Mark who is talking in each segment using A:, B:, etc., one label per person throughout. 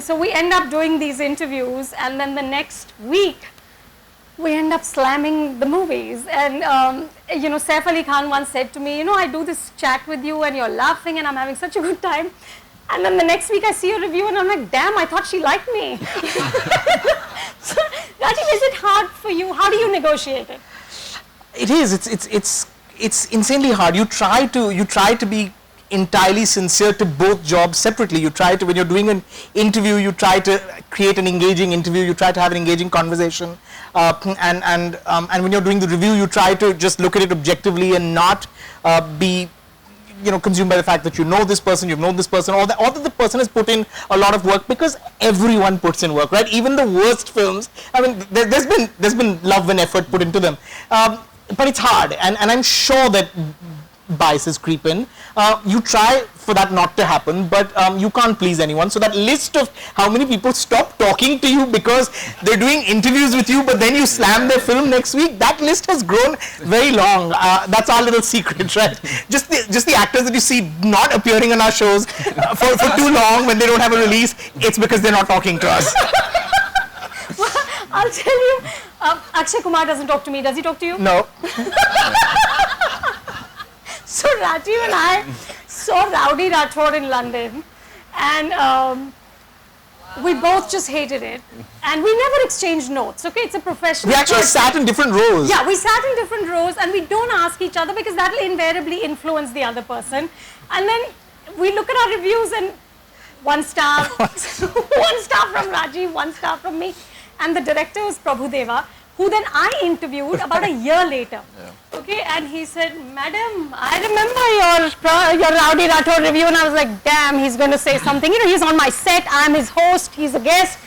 A: So we end up doing these interviews, and then the next week, we end up slamming the movies. And, you know, Saif Ali Khan once said to me, you know, I do this chat with you and you're laughing and I'm having such a good time. And then the next week I see a review and I'm like, damn, I thought she liked me. So, Rajeev, is it hard for you? How do you negotiate it?
B: It is. It's insanely hard. You try to be entirely sincere to both jobs separately. You try to, when you're doing an interview, you try to create an engaging interview. You try to have an engaging conversation, and when you're doing the review, you try to just look at it objectively and not be, you know, consumed by the fact that you know this person, you've known this person, or that the person has put in a lot of work, because everyone puts in work, right? Even the worst films. I mean, there's been love and effort put into them, but it's hard, and I'm sure that biases creep in. You try for that not to happen, but you can't please anyone. So that list of how many people stop talking to you because they're doing interviews with you, but then you slam their film next week, that list has grown very long. That's our little secret, right? Just the actors that you see not appearing on our shows for too long when they don't have a release, it's because they're not talking to us.
A: Well, I'll tell you, Akshay Kumar doesn't talk to me. Does he talk to you?
B: No.
A: So Rajeev and I saw Rowdy Rathod in London, and we both just hated it, and we never exchanged notes. Okay, it's a professional.
B: We actually sat in different rows.
A: Yeah, we sat in different rows, and we don't ask each other because that will invariably influence the other person. And then we look at our reviews, and 1 star, 1 star from Rajeev, 1 star from me, and the director was Prabhudeva, who then I interviewed about a year later. Yeah. Okay, and he said, Madam, I remember your Rowdy Rathod review, and I was like, damn, he's going to say something. You know, he's on my set, I'm his host, he's a guest.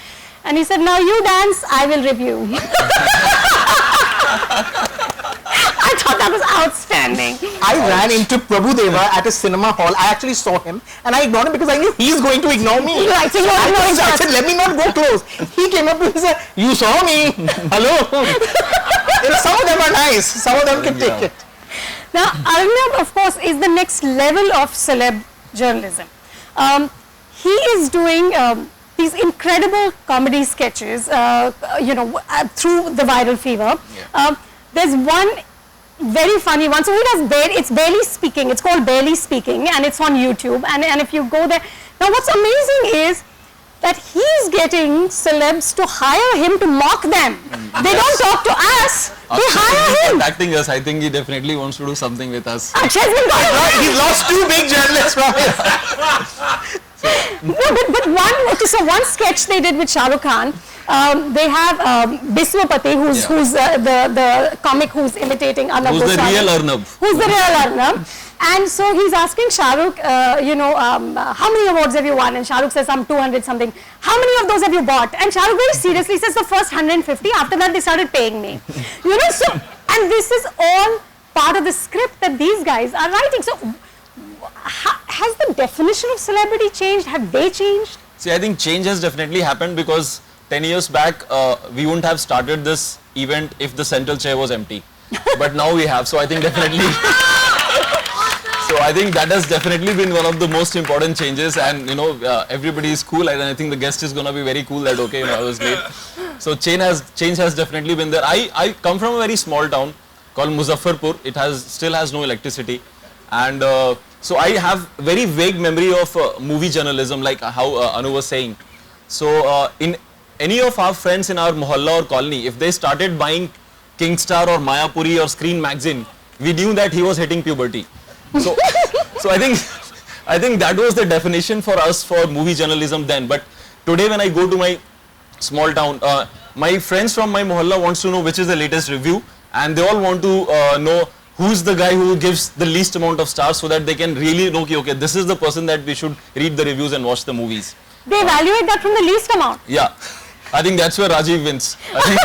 A: And he said, now you dance, I will review. I thought that was outstanding.
B: I ran into Prabhudeva at a cinema hall. I actually saw him and I ignored him because I knew he's going to ignore me.
A: Right, so
B: I said, let me not go close. He came up and said, you saw me. Hello. You know, some of them are nice. Some of them can take it.
A: Now, Arunabh, of course, is the next level of celeb journalism. He is doing these incredible comedy sketches, you know, through the viral fever. Yeah. There's one very funny one. So he does it's Barely Speaking. It's called Barely Speaking, and it's on YouTube. And if you go there, now what's amazing is that he's getting celebs to hire him to mock them. They don't talk to us. They hire him.
C: Contacting us, I think he definitely wants to do something with us.
B: He's lost 2 big journalists from it.
A: No, but one sketch they did with Shah Rukh Khan. They have Biswapati, who's the comic who's imitating Arnab.
C: Who's the real Arnab?
A: Who's the real Arnab? And so he's asking Shah Rukh, you know, how many awards have you won? And Shah Rukh says, I'm 200 something. How many of those have you bought? And Shah Rukh very seriously says, the first 150. After that, they started paying me. You know, so, and this is all part of the script that these guys are writing. So, has the definition of celebrity changed? Have they changed?
C: See, I think change has definitely happened because 10 years back, we wouldn't have started this event if the central chair was empty. But now we have, so I think definitely... So I think that has definitely been one of the most important changes, and you know, everybody is cool, and I think the guest is going to be very cool that, okay, you know, I was late. So change has definitely been there. I come from a very small town called Muzaffarpur. It still has no electricity, and so I have very vague memory of movie journalism, like how Anu was saying. So in any of our friends in our mohalla or colony, if they started buying Kingstar or Mayapuri or Screen magazine, we knew that he was hitting puberty. So I think that was the definition for us for movie journalism then. But today when I go to my small town, my friends from my mohalla wants to know which is the latest review, and they all want to know who's the guy who gives the least amount of stars, so that they can really know, okay, this is the person that we should read the reviews and watch the movies.
A: They evaluate that from the least amount.
C: Yeah, I think that's where Rajeev wins. I think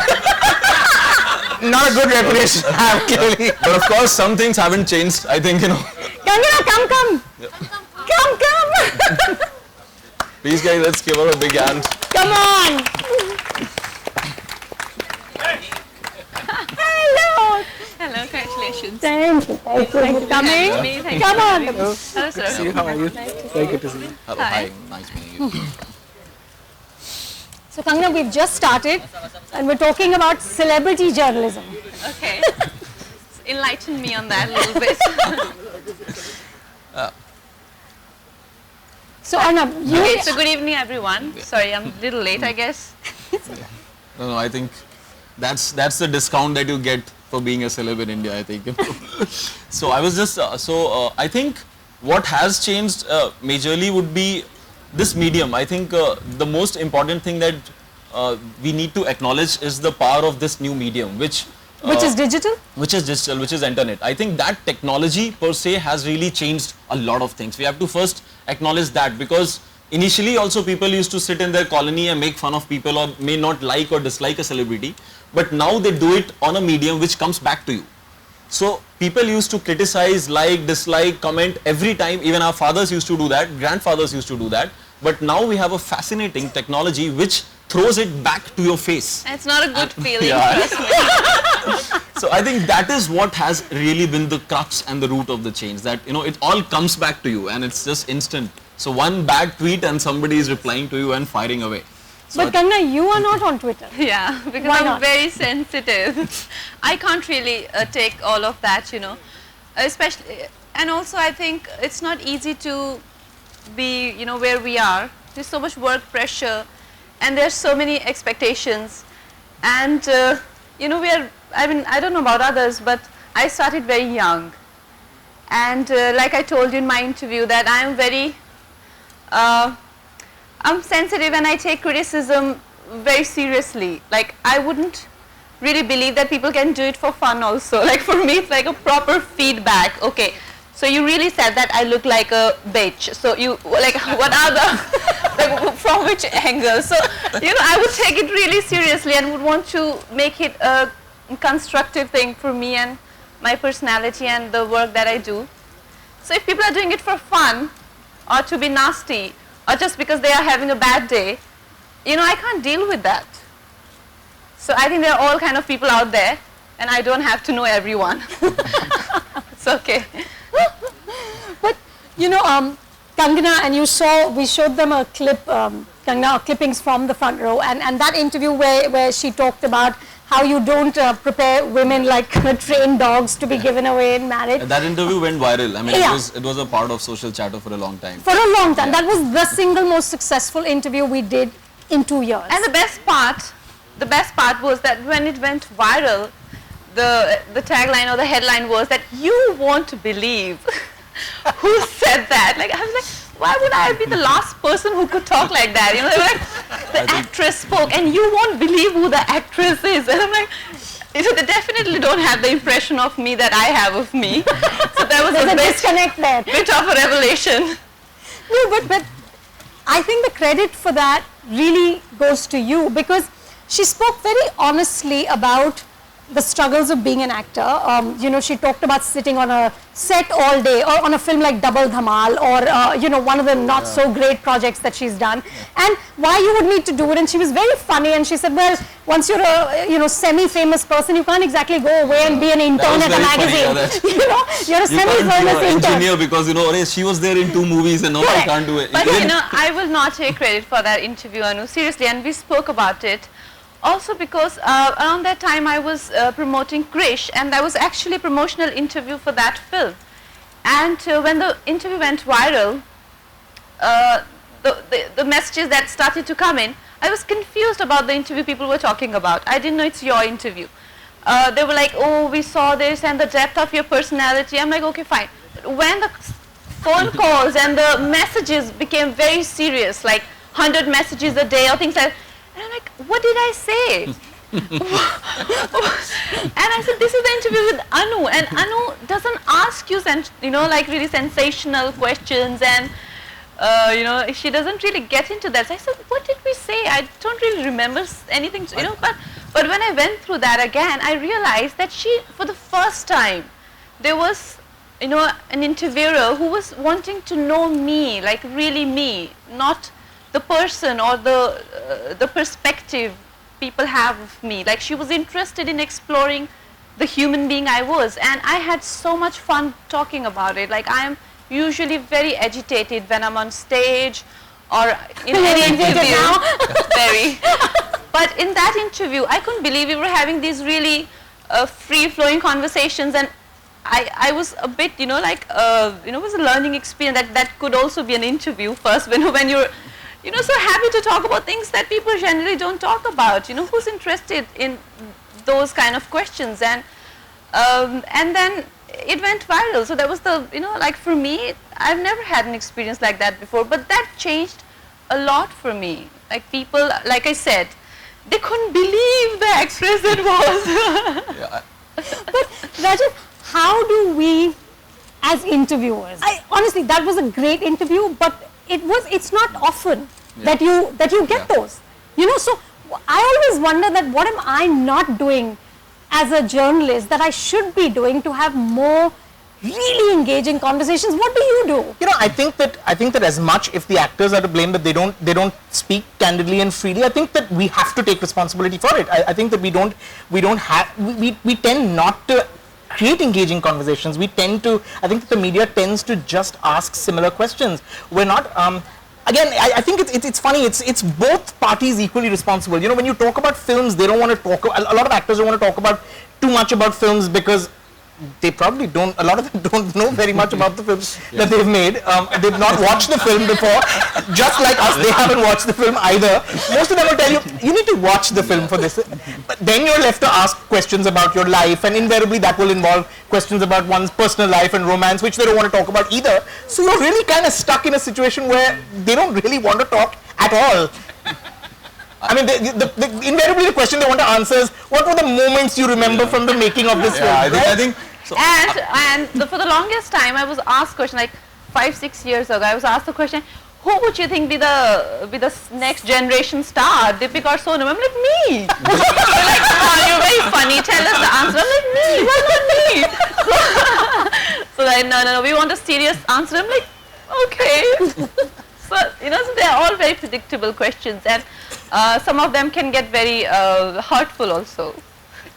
B: not a good reputation to have, clearly.
C: But of course, some things haven't changed. I think, you know.
A: Kangana, come.
C: Yeah.
A: Come.
C: Please, guys, let's give her a big hand.
A: Come on. Hello.
D: Hello, congratulations.
A: Thank you. Thank you for coming. Come on.
D: Hello, sir.
B: See you, how are you? Very good to see you.
C: Hello, hi. Nice meeting you.
A: So Kangana, we've just started and we're talking about celebrity journalism.
D: Okay. Enlighten me on that a little bit.
A: So Arunabh, you...
D: Okay, so good evening everyone. Sorry, I'm a little late, I guess.
C: No, I think that's the discount that you get for being a celeb in India, I think. So I was just, I think what has changed majorly would be this medium. I think the most important thing that we need to acknowledge is the power of this new medium, which
A: is digital?
C: Which is digital, which is internet. I think that technology per se has really changed a lot of things. We have to first acknowledge that, because initially also people used to sit in their colony and make fun of people or may not like or dislike a celebrity, but now they do it on a medium which comes back to you. So people used to criticize, like, dislike, comment every time. Even our fathers used to do that, grandfathers used to do that. But now we have a fascinating technology which throws it back to your face.
D: It's not a good feeling,
C: Yeah.
D: trust me.
C: So I think that is what has really been the crux and the root of the change, that, you know, it all comes back to you and it's just instant. So one bad tweet and somebody is replying to you and firing away. So
A: But Kangana, you are not on Twitter.
D: Yeah, because
A: Why
D: I'm
A: not?
D: very sensitive. I can't really take all of that, you know. Especially, and also I think it's not easy to be, you know, where we are. There's so much work pressure and there's so many expectations. And, you know, I don't know about others, but I started very young. And like I told you in my interview, that I'm very, I'm sensitive and I take criticism very seriously. Like, I wouldn't really believe that people can do it for fun also. Like, for me, it's like a proper feedback. Okay, so you really said that I look like a bitch. So you, like, what are the, like, from which angle? So, you know, I would take it really seriously and would want to make it a constructive thing for me and my personality and the work that I do. So if people are doing it for fun or to be nasty or just because they are having a bad day, you know, I can't deal with that. So I think there are all kind of people out there and I don't have to know everyone. It's okay.
A: But you know, Kangana, and you saw, we showed them a clip, Kangana, clippings from the front row, and that interview where she talked about how you don't prepare women like trained dogs to be given away in marriage.
C: that interview went viral. I mean,
A: Yeah.
C: it was a part of social chatter for a long time.
A: For a long time.
C: Yeah.
A: That was the single most successful interview we did in 2 years.
D: And the best part was that when it went viral, the tagline or the headline was that you won't believe who said that. Like, I was like, why would I be the last person who could talk like that? You know, they were like, the actress spoke and you won't believe who the actress is. And I'm like, you know, they definitely don't have the impression of me that I have of me. So there was
A: There's a
D: a
A: disconnect there.
D: bit of a revelation.
A: No, but I think the credit for that really goes to you, because she spoke very honestly about the struggles of being an actor. You know, she talked about sitting on a set all day, or on a film like Double Dhamal, or you know, one of the not so great projects that she's done, and why you would need to do it. And she was very funny, and she said, well, once you're a, you know, semi-famous person, you can't exactly go away and be an intern at a magazine. You know, you're a semi-famous intern.
C: Engineer, because, you know, she was there in 2 movies and now I can't do it.
D: But you know, I will not take credit for that interview, Anu, seriously, and we spoke about it. Also because around that time I was promoting Krish, and that was actually a promotional interview for that film. And when the interview went viral, the messages that started to come in, I was confused about the interview people were talking about. I didn't know it's your interview. They were like, oh, we saw this and the depth of your personality. I'm like, okay, fine. But when the phone calls and the messages became very serious, like 100 messages a day or things like that, and I'm like, what did I say? And I said, this is the interview with Anu, and Anu doesn't ask you, you know, like really sensational questions, and you know, she doesn't really get into that. So I said, what did we say? I don't really remember anything, you know, but when I went through that again, I realized that she, for the first time, there was, you know, an interviewer who was wanting to know me, like really me, not the person or the perspective people have of me. Like, she was interested in exploring the human being I was, and I had so much fun talking about it. Like, I am usually very agitated when I'm on stage or in any interview. Very. But in that interview, I couldn't believe we were having these really free-flowing conversations, and I was a bit, like, it was a learning experience that could also be an interview first when you're, so happy to talk about things that people generally don't talk about. Who's interested in those kind of questions, and then it went viral. So that was the, like for me, I've never had an experience like that before, but that changed a lot for me. Like people, like I said, they couldn't believe the actress it was.
C: Yeah,
A: But Rajeev, how do we, as interviewers, honestly, that was a great interview, but it's not often that you get those. So I always wonder that what am I not doing as a journalist that I should be doing to have more really engaging conversations? What do you do?
B: I think that as much if the actors are to blame that they don't speak candidly and freely, I think that we have to take responsibility for it. I think that we tend not to create engaging conversations. I think that the media tends to just ask similar questions. We're not again, I think it's funny, it's both parties equally responsible. When you talk about films, they don't want to talk, a lot of actors don't want to talk about too much about films because they probably don't, a lot of them don't know very much about the films that they've made. They've not watched the film before, just like us, they haven't watched the film either. Most of them will tell you, you need to watch the film for this. But then you're left to ask questions about your life, and invariably that will involve questions about one's personal life and romance, which they don't want to talk about either. So you're really kind of stuck in a situation where they don't really want to talk at all. I mean, invariably the question they want to answer is, what were the moments you remember from the making of this film?
C: I think so.
D: For the longest time, I was asked question, like 5-6 years ago, I was asked the question, who would you think be the next generation star, Deepika or Sonam? I'm like, me. They're like, oh, you're very funny, tell us the answer. I'm like, me, why not me? So like, no, we want a serious answer. I'm like, okay. So, so they're all very predictable questions, and some of them can get very hurtful also.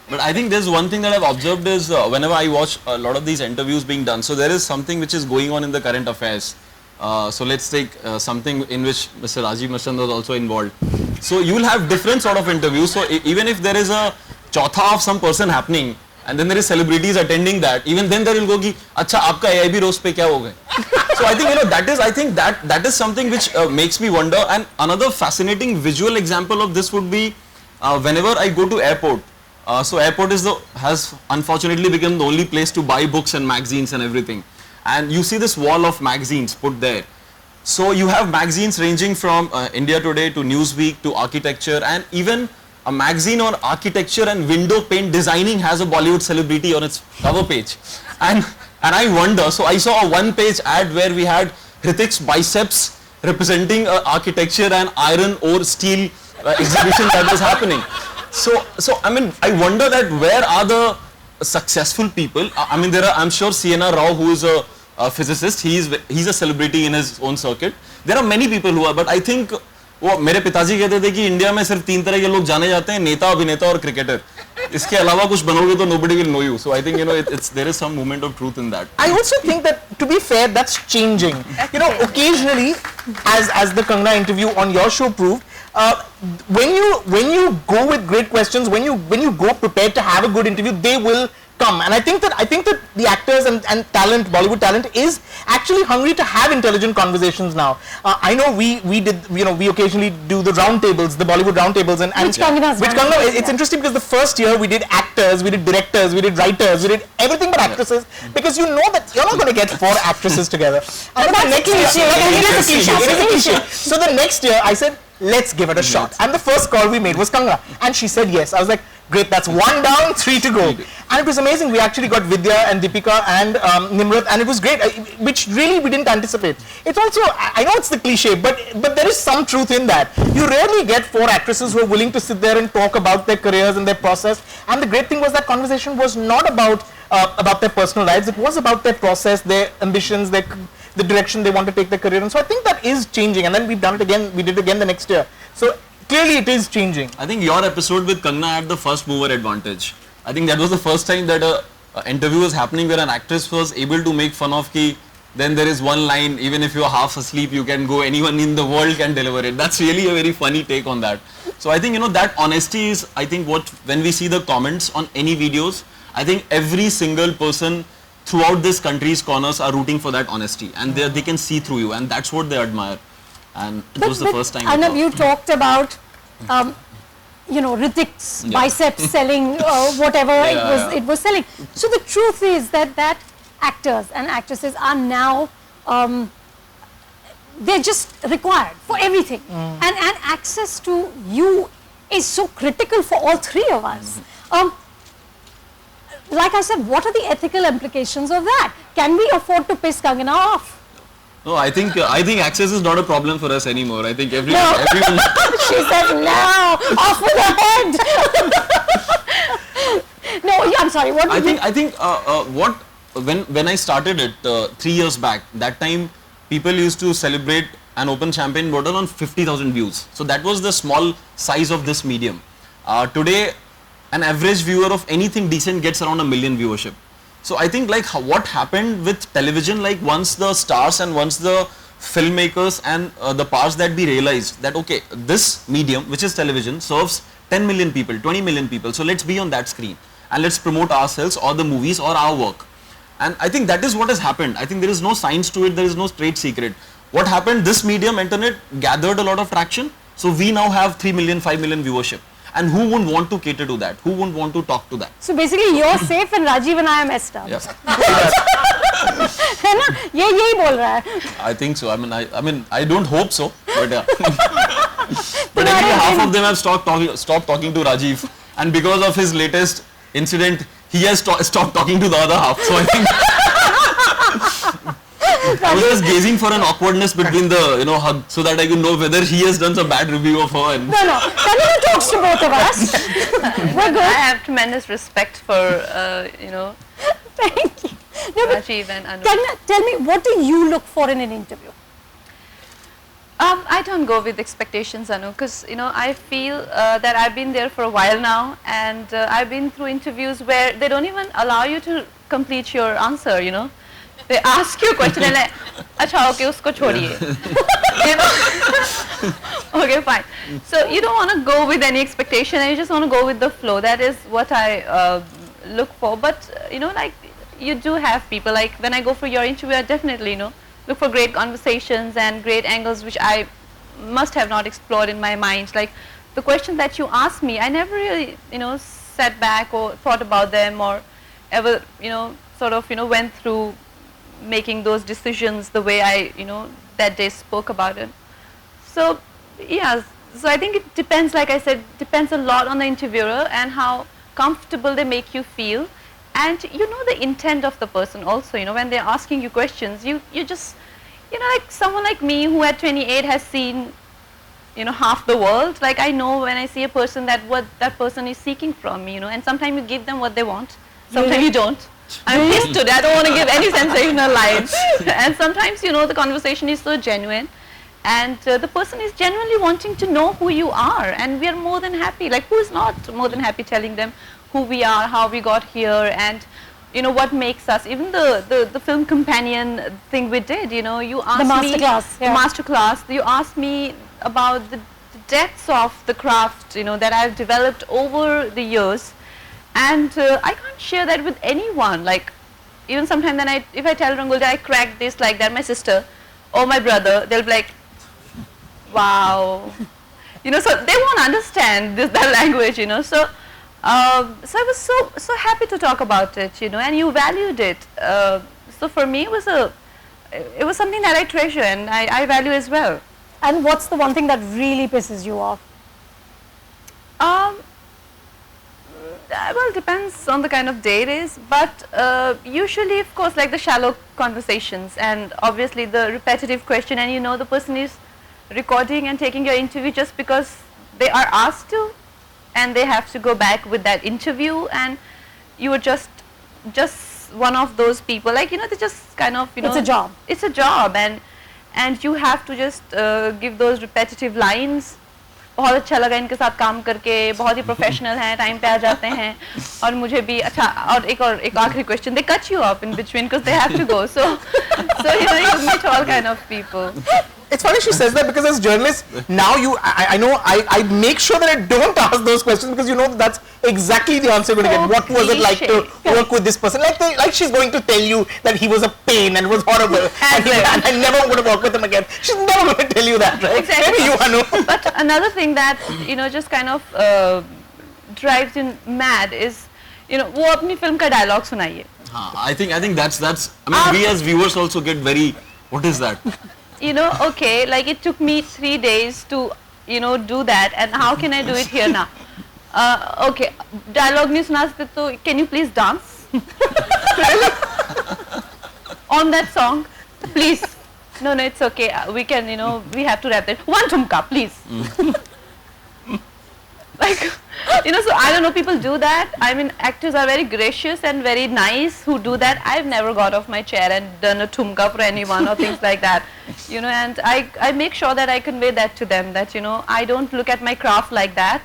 C: But I think there's one thing that I've observed is whenever I watch a lot of these interviews being done, so there is something which is going on in the current affairs. So let's take something in which Mr. Rajeev Masand was also involved. So you will have different sort of interviews. So even if there is a chautha of some person happening, and then there is celebrities attending that, even then there will go ki, acha, aapka AIB roast pe kya ho gaye? So I think that is something which makes me wonder. And another fascinating visual example of this would be whenever I go to airport. So airport has unfortunately become the only place to buy books and magazines and everything. And you see this wall of magazines put there. So you have magazines ranging from India Today to Newsweek to architecture, and even a magazine on architecture and window paint designing has a Bollywood celebrity on its cover page. And I wonder, so I saw a one-page ad where we had Hritik's biceps representing architecture and iron ore steel exhibition that was happening. So I mean, I wonder that where are the successful people? I mean, I'm sure C.N.R. Rao, who is a physicist, he's a celebrity in his own circuit. There are many people who are, but I think वो मेरे पिताजी कहते थे कि India में सिर्फ 3 तरह के लोग जाने जाते हैं, नेता, अभिनेता और क्रिकेटर. इसके अलावा कुछ बनोगे तो nobody will know you. So I think there is some moment of truth in that.
B: I also think that, to be fair, that's changing. Occasionally, as the Kangana interview on your show proved, when you go with great questions, when you go prepared to have a good interview, they will come. And I think that the actors and talent, Bollywood talent, is actually hungry to have intelligent conversations now. I know we occasionally do the round tables, the Bollywood round tables, and
A: Which Kangana's
B: it's interesting because the first year we did actors, we did directors, we did writers, we did everything but actresses, because you know that you're not going to get 4 actresses together. And then the next year, it is a cliche. So the next year I said, let's give it a shot. And the first call we made was Kangana, and she said yes. I was like, great, that's 1 down, 3 to go. And it was amazing. We actually got Vidya and Deepika and Nimrat, and it was great, which really we didn't anticipate. It's also, I know it's the cliche, but there is some truth in that. You rarely get 4 actresses who are willing to sit there and talk about their careers and their process. And the great thing was that conversation was not about their personal lives. It was about their process, their ambitions, the direction they want to take their career. And so I think that is changing. And then we've done it again. We did it again the next year. So clearly it is changing.
C: I think your episode with Kangana had the first mover advantage. I think that was the first time that an interview was happening where an actress was able to make fun of ki then there is one line, even if you're half asleep, you can go, anyone in the world can deliver it. That's really a very funny take on that. So I think, you know, that honesty is, I think, what, when we see the comments on any videos, I think every single person throughout this country's corners are rooting for that honesty, and they can see through you, and that's what they admire. And it was the first time.
A: Arunabh, you talked about, you know, Ritik's biceps selling whatever it was selling. So the truth is that actors and actresses are now, they're just required for everything. And access to you is so critical for all three of us. Like I said, what are the ethical implications of that? Can we afford to piss Kangana off?
C: No, I think access is not a problem for us anymore. I think everyone.
A: She said no, off with her head. No, yeah, I'm sorry. What?
C: I think when I started it 3 years back, that time people used to celebrate an open champagne bottle on 50,000 views. So that was the small size of this medium. Today, an average viewer of anything decent gets around 1 million viewership. So I think, like, what happened with television, like, once the stars and once the filmmakers and the powers that be realized that, okay, this medium, which is television, serves 10 million people, 20 million people. So let's be on that screen and let's promote ourselves or the movies or our work. And I think that is what has happened. I think there is no science to it. There is no trade secret. What happened, this medium, internet, gathered a lot of traction. So we now have 3 million, 5 million viewership. And who wouldn't want to cater to that? Who wouldn't want to talk to that?
A: So basically, you're safe and Rajeev and I are messed up.
C: Yes.
A: है ना? यही बोल रहा है.
C: I think so. I mean, I don't hope so, but yeah. But anyway, half of them have stopped talking to Rajeev, and because of his latest incident, he has stopped talking to the other half. So I think I was just gazing for an awkwardness between the, you know, hug, so that I could know whether he has done some bad review of her. And
A: No. Kangana talks to both of us. We're good.
D: I have tremendous respect for, you know,
A: Thank you. No, but
D: Rajeev and Anup.
A: Kangana, tell me, what do you look for in an interview?
D: I don't go with expectations, Anu, because, you know, I feel that I've been there for a while now, and I've been through interviews where they don't even allow you to complete your answer, you know. They ask you a question and like, acha, okay, usko chhodiye. You know? Okay, fine. So you don't want to go with any expectation, and you just want to go with the flow. That is what I look for. But, you know, like, you do have people, like, when I go for your interview, I definitely, you know, look for great conversations and great angles which I must have not explored in my mind. Like, the questions that you asked me, I never really, you know, sat back or thought about them or ever, you know, sort of, you know, went through making those decisions the way I, you know, that day spoke about it. So, yeah, so I think it depends, like I said, depends a lot on the interviewer and how comfortable they make you feel. And you know the intent of the person also, you know, when they're asking you questions, you just, you know, like someone like me who at 28 has seen, you know, half the world. Like, I know when I see a person that what that person is seeking from me, you know, and sometimes you give them what they want, sometimes you don't. I'm pissed today, I don't want to give any sensational lines. And sometimes, you know, the conversation is so genuine, and the person is genuinely wanting to know who you are, and we are more than happy. Like, who is not more than happy telling them who we are, how we got here, and, you know, what makes us. Even the film companion thing we did, you know, you asked me
A: The master class.
D: you asked me about the depths of the craft, you know, that I've developed over the years, and I can't share that with anyone. Like, even sometimes then if I tell Rangul that I cracked this like that, my sister or my brother, they'll be like, wow, you know, so they won't understand that language, you know. So so I was so happy to talk about it, you know, and you valued it. So for me, it was something that I treasure and I value as well.
A: And what's the one thing that really pisses you off?
D: Well, it depends on the kind of day it is, but usually, of course, like the shallow conversations and obviously the repetitive question, and you know the person is recording and taking your interview just because they are asked to, and they have to go back with that interview, and you are just one of those people, like, you know, they just kind of, you know,
A: it's a job,
D: and you have to just give those repetitive lines बहुत अच्छा लगा इनके साथ काम करके, बहुत ही professional हैं, time पे आ जाते हैं और मुझे भी अच्छा। और एक आखिरी question, they cut you off in between because they have to go, so you meet all kind of people.
B: It's funny she says that because as journalists now I know I make sure that I don't ask those questions because you know that's exactly the answer you're going to get. What was it like to work with this person? Like she's going to tell you that he was a pain and was horrible and I never want to work with him again. She's never going to tell you that, right?
D: Exactly.
B: Maybe you Anu.
D: But another thing that just kind of drives you mad is वो अपनी film का dialogue सुनाइए.
C: I think that's I mean we as viewers also get very, what is that?
D: Okay, like it took me 3 days to do that, and how can I do it here now? Okay, dialogue नहीं सुना सकते तो can you please dance on that song, please? No, it's okay. We can, we have to wrap it. One thumka, please. Like, so I don't know, people do that. I mean, actors are very gracious and very nice who do that. I've never got off my chair and done a thumka for anyone or things like that. And I make sure that I convey that to them, that, I don't look at my craft like that,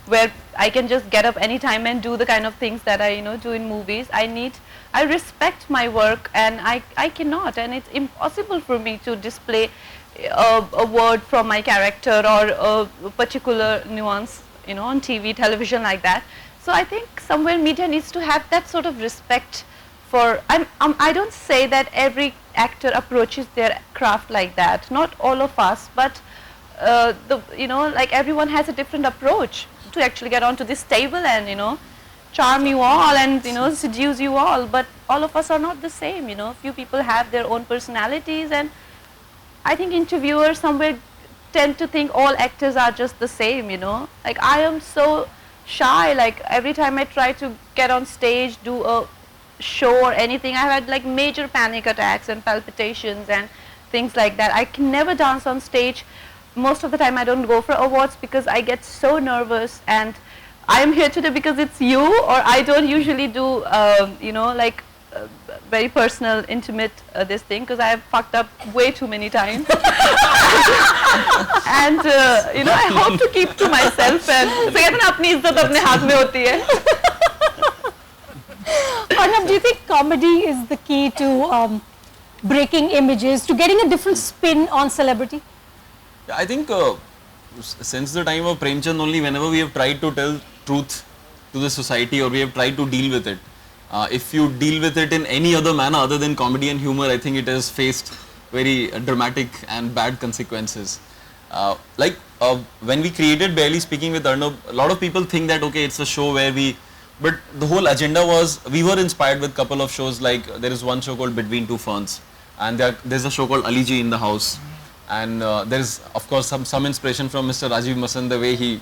D: where I can just get up anytime and do the kind of things that I, do in movies. I respect my work, and I cannot, and it's impossible for me to display a word from my character or a particular nuance, on TV, television, like that. So I think somewhere media needs to have that sort of respect for, I don't say that every actor approaches their craft like that, not all of us, but like everyone has a different approach to actually get onto this table and, charm you all and, seduce you all, but all of us are not the same, few people have their own personalities, and I think interviewers somewhere tend to think all actors are just the same, like I am so shy, like every time I try to get on stage, do a show or anything, I've had like major panic attacks and palpitations and things like that. I can never dance on stage. Most of the time I don't go for awards because I get so nervous, and I am here today because it's you, or I don't usually do, like very personal, intimate this thing, because I have fucked up way too many times. And I hope to keep to myself, and so कहते हैं ना अपनी इज्जत अपने हाथ में होती है.
A: Arunabh, do you think comedy is the key to breaking images, to getting a different spin on celebrity?
C: Yeah, I think since the time of Premchand only, whenever we have tried to tell truth to the society, or we have tried to deal with it, if you deal with it in any other manner other than comedy and humor, I think it has faced very dramatic and bad consequences. When we created Barely Speaking with Arunabh, a lot of people think that okay, it's a show where but the whole agenda was, we were inspired with a couple of shows, like there is one show called Between Two Ferns, and there's a show called Ali Ji in the House, and there's of course some inspiration from Mr. Rajeev Masand, the way he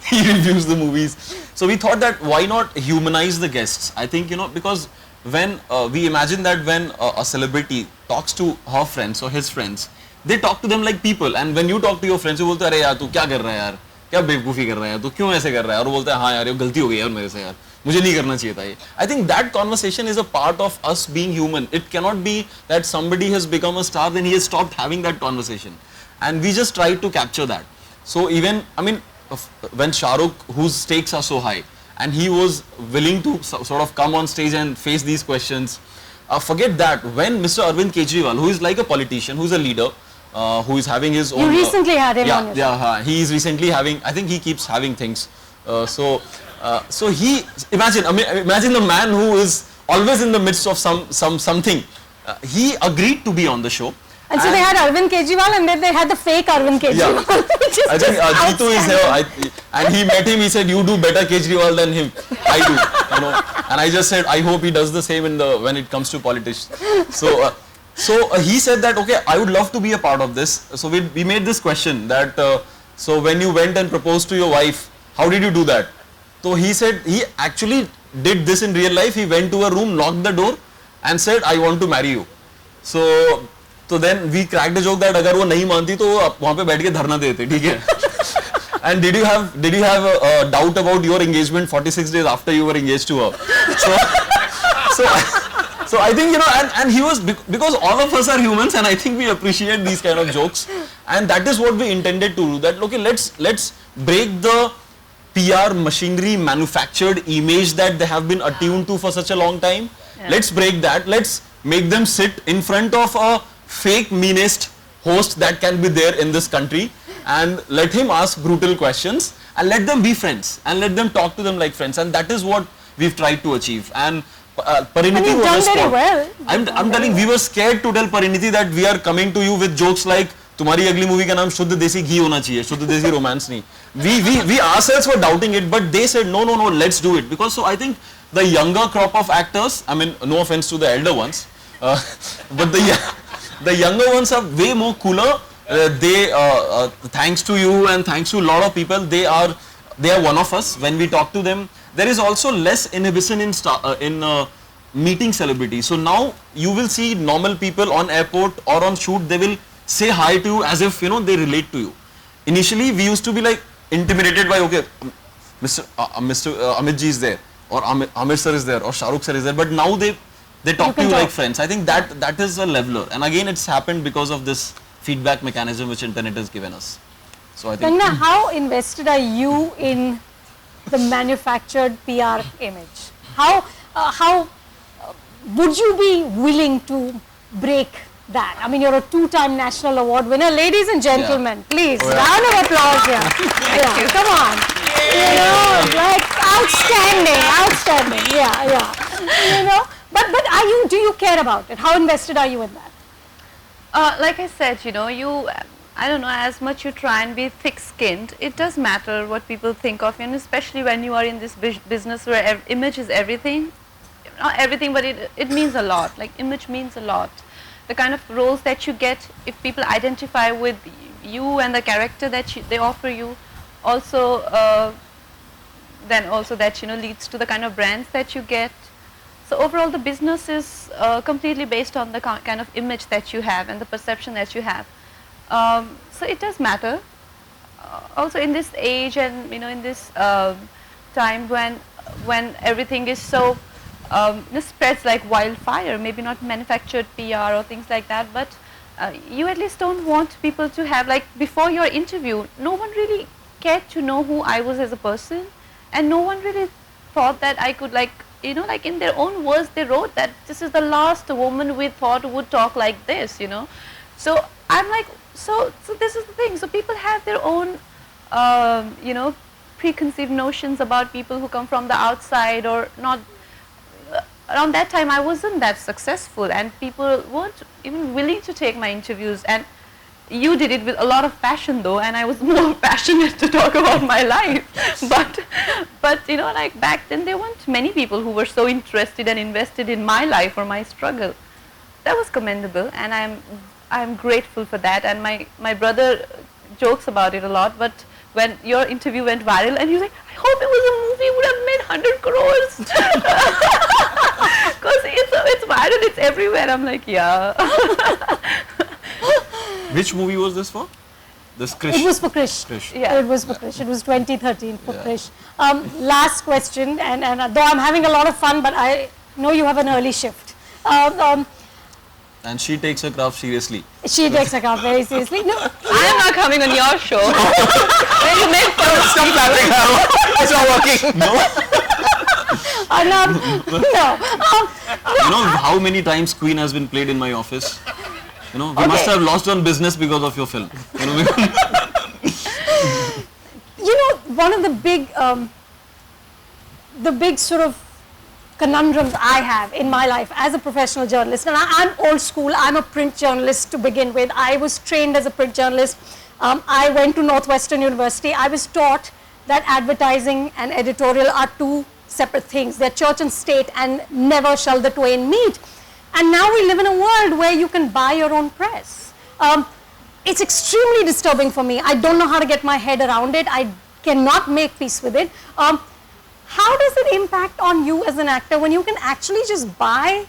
C: he reviews the movies. So we thought that why not humanize the guests? I think because when we imagine that when a celebrity talks to her friends or his friends, they talk to them like people, and when you talk to your friends, you बोलते अरे यार तू क्या कर रहा है यार, क्या बेवकूफ़ी कर रहा है, तू क्यों ऐसे कर रहा है, और वो बोलते हैं हाँ यार ये गलती हो गई यार मेरे से यार, मुझे नहीं करना चाहिए था ये. I think that conversation is a part of us being human. It cannot be that somebody has become a star, then he has stopped having that conversation, and we just try to capture that. So even, I mean, when Shah Rukh, whose stakes are so high, and he was willing to sort of come on stage and face these questions, forget that. When Mr. Arvind Kejriwal, who is like a politician, who is a leader, who is having his own...
A: You recently had him on your show.
C: Yeah, he is recently having, I think he keeps having things. So he, imagine the man who is always in the midst of something. He agreed to be on the show.
A: And so they had Arvind Kejriwal, and then they had the fake Arvind Kejriwal.
C: Yeah. I think Jitu is here, and he met him. He said, "You do better Kejriwal than him." I do, And I just said, I hope he does the same when it comes to politics. So he said that okay, I would love to be a part of this. So we made this question that so when you went and proposed to your wife, how did you do that? So he said he actually did this in real life. He went to a room, knocked the door, and said, "I want to marry you." So then we cracked a joke that अगर वो नहीं मानती तो वहाँ पे बैठ के धरना देते, ठीक है? And did you have a doubt about your engagement 46 days after you were engaged to her? So I think and he was, because all of us are humans, and I think we appreciate these kind of jokes, And that is what we intended to do, that okay, let's break the PR machinery manufactured image that they have been attuned to for such a long time.
D: Yeah.
C: Let's break that. Let's make them sit in front of a fake meanest host that can be there in this country and let him ask brutal questions and let them be friends and let them talk to them like friends, and that is what we've tried to achieve. And Pariniti
A: And you've
C: was
A: done
C: a
A: very
C: spot.
A: well.
C: I'm telling, we were scared to tell Pariniti that we are coming to you with jokes like तुम्हारी अगली movie का नाम शुद्ध देसी घी होना चाहिए, शुद्ध देसी रोमांस नहीं. We ourselves were doubting it, but they said no, let's do it. Because so I think the younger crop of actors, I mean, no offense to the elder ones, but the younger ones are way more cooler. Thanks to you and thanks to a lot of people, they are one of us. When we talk to them, there is also less inhibition in meeting celebrities. So now you will see normal people on airport or on shoot, they will say hi to you as if, you know, they relate to you. Initially, we used to be like intimidated by, okay, Mr. Amit ji is there, or Amir sir is there, or Shahrukh sir is there, but now they talk to you like friends. I think that is a leveler, and again it's happened because of this feedback mechanism which internet has given us. So I think.
A: Kangana, how invested are you in the manufactured PR image? How would you be willing to break that? I mean, you're a 2-time national award winner. Ladies and gentlemen, please, round of applause here. Yeah, come on. You know, like outstanding. Yeah. You know, but do you care about it? How invested are you in that?
D: Like I said, you know, I don't know, as much you try and be thick-skinned, it does matter what people think of you, and especially when you are in this business where image is everything. Not everything, but it means a lot. Like, image means a lot. The kind of roles that you get, if people identify with you and the character that they offer you, also then also that, you know, leads to the kind of brands that you get. So overall, the business is completely based on the kind of image that you have and the perception that you have. So it does matter. Also in this age, and you know, in this time when everything is so spreads like wildfire, maybe not manufactured PR or things like that, but you at least don't want people to have, like, before your interview, no one really cared to know who I was as a person, and no one really thought that I could, like, you know, like in their own words they wrote that this is the last woman we thought would talk like this, you know. So I'm like, so this is the thing. So people have their own you know, preconceived notions about people who come from the outside or not. Around that time I wasn't that successful and people weren't even willing to take my interviews, and you did it with a lot of passion though, and I was more passionate to talk about my life. But you know, like back then there weren't many people who were so interested and invested in my life or my struggle. That was commendable, and I'm grateful for that, and my brother jokes about it a lot. But when your interview went viral and he was like, I hope it was a movie, it would have made 100 crores. Because it's viral, it's everywhere. I'm like, yeah.
C: Which movie was this for? This Krish.
A: It was for Krish.
D: Yeah.
A: It was for Krish. It was 2013 for Krish. Last question, and though I'm having a lot of fun, but I know you have an early shift.
C: And she takes her craft seriously.
A: She takes her craft very seriously. No,
D: I'm not coming on your show. Where you make fun of
B: Stop laughing now. It's not working.
C: No.
A: no.
C: You know how many times Queen has been played in my office? You know, we must have lost on business because of your film. You know,
A: one of the big sort of conundrums I have in my life as a professional journalist, and I'm old school, I'm a print journalist to begin with. I was trained as a print journalist. I went to Northwestern University. I was taught that advertising and editorial are two separate things. They're church and state, and never shall the twain meet. And now we live in a world where you can buy your own press. It's extremely disturbing for me. I don't know how to get my head around it. I cannot make peace with it. How does it impact on you as an actor when you can actually just buy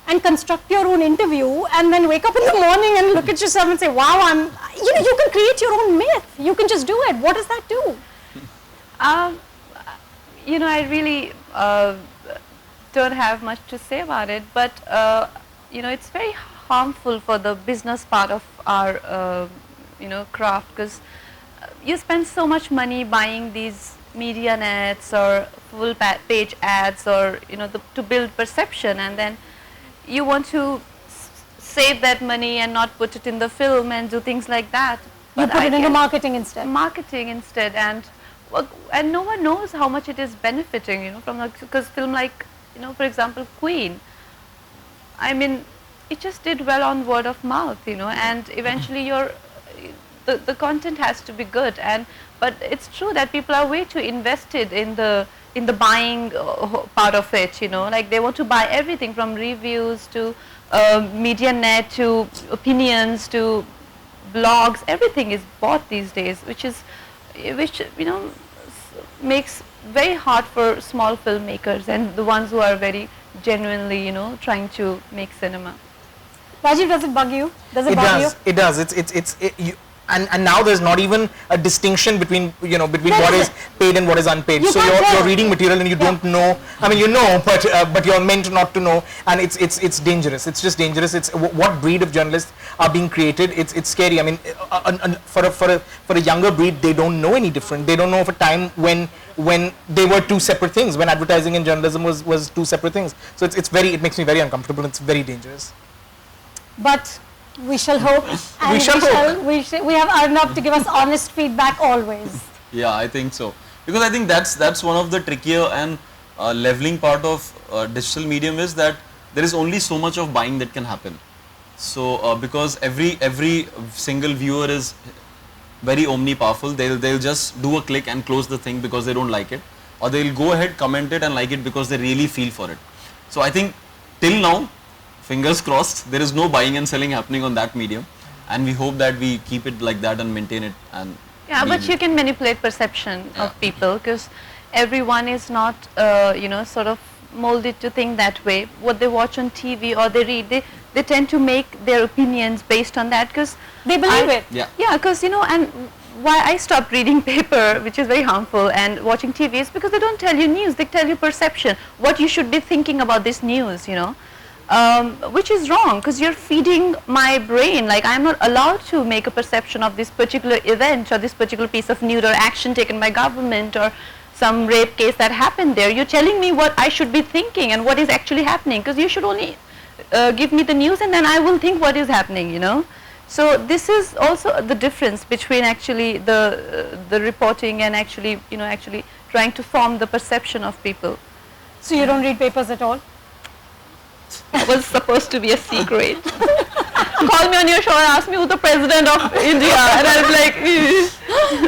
A: and construct your own interview and then wake up in the morning and look at yourself and say, wow, you can create your own myth. You can just do it. What does that do?
D: You know, I really don't have much to say about it, but you know, it's very harmful for the business part of our craft, because you spend so much money buying these media nets or full page ads, or to build perception, and then you want to save that money and not put it in the film and do things like that.
A: You put it into marketing instead.
D: Marketing instead, and no one knows how much it is benefiting, from because film like, for example, Queen. I mean, it just did well on word of mouth, and eventually the content has to be good, but it's true that people are way too invested in the buying part of it, like they want to buy everything from reviews to media net to opinions to blogs. Everything is bought these days, which makes very hard for small filmmakers and the ones who are very genuinely trying to make cinema.
A: Rajeev, does it bug you? Does it bug you?
B: It does. And now there's not even a distinction between what is paid and what is unpaid. So you're reading material and you don't know. I mean, but you're meant not to know, and it's dangerous. It's just dangerous. It's what breed of journalists are being created. It's scary. I mean, for a younger breed, they don't know any different. They don't know of a time when they were two separate things. When advertising and journalism was two separate things. So it makes me very uncomfortable. It's very dangerous.
A: But we shall hope, and we have Arunabh to give us honest feedback always.
C: Yeah, I think so, because I think that's one of the trickier and leveling part of digital medium is that there is only so much of buying that can happen. So because every single viewer is very omni-powerful, they'll just do a click and close the thing because they don't like it, or they'll go ahead, comment it and like it because they really feel for it. So I think till now, fingers crossed, there is no buying and selling happening on that medium, and we hope that we keep it like that and maintain it. And
D: but you can manipulate perception of people, because everyone is not sort of molded to think that way. What they watch on TV or they read, they tend to make their opinions based on that, because
A: they believe it.
D: Because and why I stopped reading paper, which is very harmful, and watching TV is because they don't tell you news, they tell you perception, what you should be thinking about this news, which is wrong, because you're feeding my brain. Like, I'm not allowed to make a perception of this particular event or this particular piece of news or action taken by government or some rape case that happened there. You're telling me what I should be thinking and what is actually happening, because you should only give me the news and then I will think what is happening, So this is also the difference between actually the reporting and actually trying to form the perception of people.
A: So you don't read papers at all?
D: It was supposed to be a secret. Call me on your show and ask me who's the president of India, and I was like,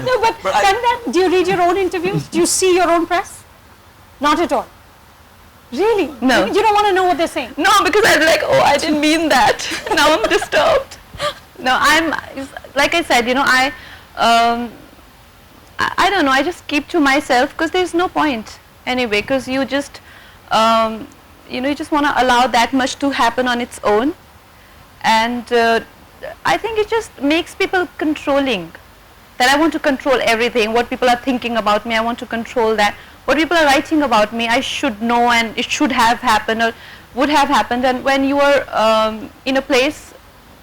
A: No, but Kangana, do you read your own interviews? Do you see your own press? Not at all. Really?
D: No.
A: You don't want to know what they're saying?
D: No, because I was like, oh, I didn't mean that. Now I'm disturbed. No, like I said, I don't know, I just keep to myself, because there's no point anyway, because you just you just want to allow that much to happen on its own, and I think it just makes people controlling, that I want to control everything, what people are thinking about me, I want to control that, what people are writing about me, I should know, and it should have happened or would have happened. And when you are in a place,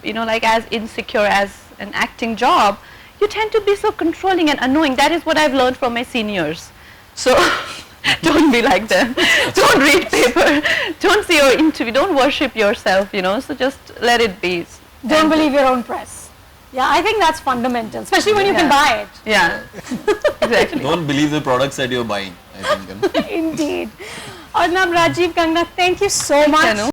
D: like as insecure as an acting job, you tend to be so controlling and annoying. That is what I've learned from my seniors. So don't be like them. Don't read paper. Don't see your interview. Don't worship yourself, So just let it be.
A: Don't believe your own press. Yeah, I think that's fundamental, especially when you can buy it.
D: Yeah, exactly.
C: Don't believe the products that you're buying, I think.
A: Indeed. Arunabh, Rajeev, Kangana, thank you so much.